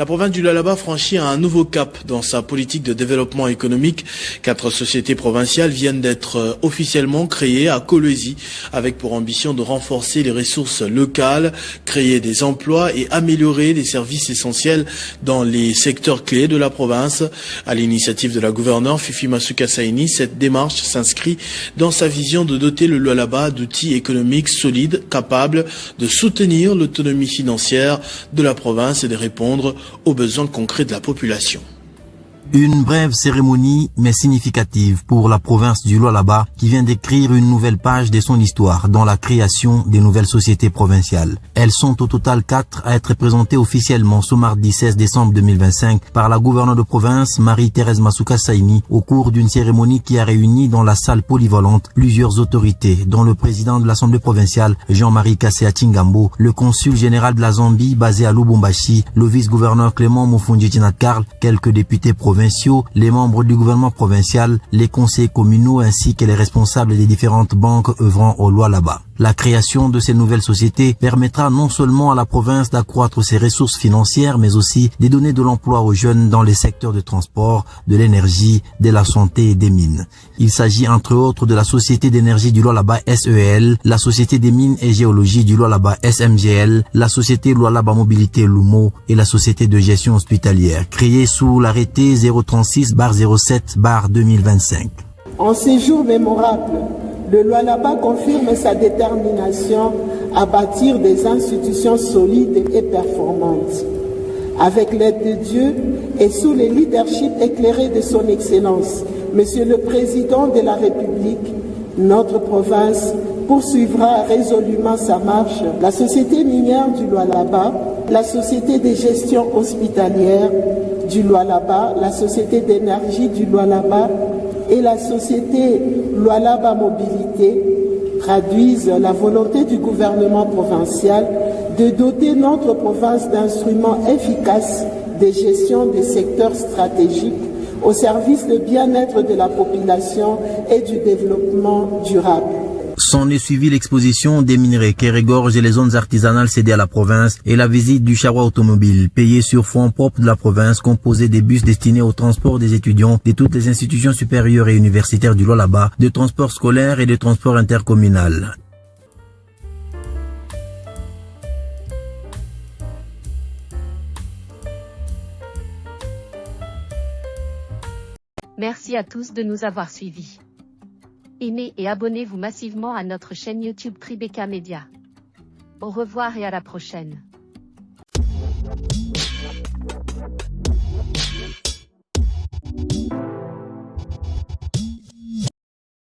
La province du Lualaba franchit un nouveau cap dans sa politique de développement économique. 4 sociétés provinciales viennent d'être officiellement créées à Kolwezi, avec pour ambition de renforcer les ressources locales, créer des emplois et améliorer les services essentiels dans les secteurs clés de la province. À l'initiative de la gouverneure Fifi Masuka Saini, cette démarche s'inscrit dans sa vision de doter le Lualaba d'outils économiques solides, capables de soutenir l'autonomie financière de la province et de répondre aux besoins concrets de la population. Une brève cérémonie, mais significative pour la province du Lualaba qui vient d'écrire une nouvelle page de son histoire dans la création des nouvelles sociétés provinciales. Elles sont au total 4 à être présentées officiellement ce mardi 16 décembre 2025 par la gouverneure de province Marie-Thérèse Masuka Saini au cours d'une cérémonie qui a réuni dans la salle polyvalente plusieurs autorités, dont le président de l'Assemblée provinciale Jean-Marie Kassea Chingambo, le consul général de la Zambie basé à Lubumbashi, le vice-gouverneur Clément Mufundi Karl, quelques députés provinciaux, les membres du gouvernement provincial, les conseils communaux ainsi que les responsables des différentes banques œuvrant au Lualaba. La création de ces nouvelles sociétés permettra non seulement à la province d'accroître ses ressources financières, mais aussi de donner de l'emploi aux jeunes dans les secteurs de transport, de l'énergie, de la santé et des mines. Il s'agit entre autres de la Société d'énergie du Lualaba SEL, la Société des mines et géologie du Lualaba SMGL, la Société Lualaba Mobilité Lumo et la Société de gestion hospitalière, créée sous l'arrêté 036/07/2025. En ces jours mémorables, le Lualaba confirme sa détermination à bâtir des institutions solides et performantes. Avec l'aide de Dieu et sous le leadership éclairé de son Excellence, Monsieur le Président de la République, notre province poursuivra résolument sa marche. La Société minière du Lualaba, la Société de gestion hospitalière du Lualaba, la Société d'énergie du Lualaba et la Société Lualaba Mobilité traduisent la volonté du gouvernement provincial de doter notre province d'instruments efficaces de gestion des secteurs stratégiques au service du bien-être de la population et du développement durable. S'en est suivi l'exposition des minerais qui regorgent les zones artisanales cédées à la province et la visite du charroi automobile payé sur fonds propres de la province composé des bus destinés au transport des étudiants de toutes les institutions supérieures et universitaires du Lualaba, de transport scolaire et de transport intercommunal. Merci à tous de nous avoir suivis. Aimez et abonnez-vous massivement à notre chaîne YouTube Tribeca Media. Au revoir et à la prochaine.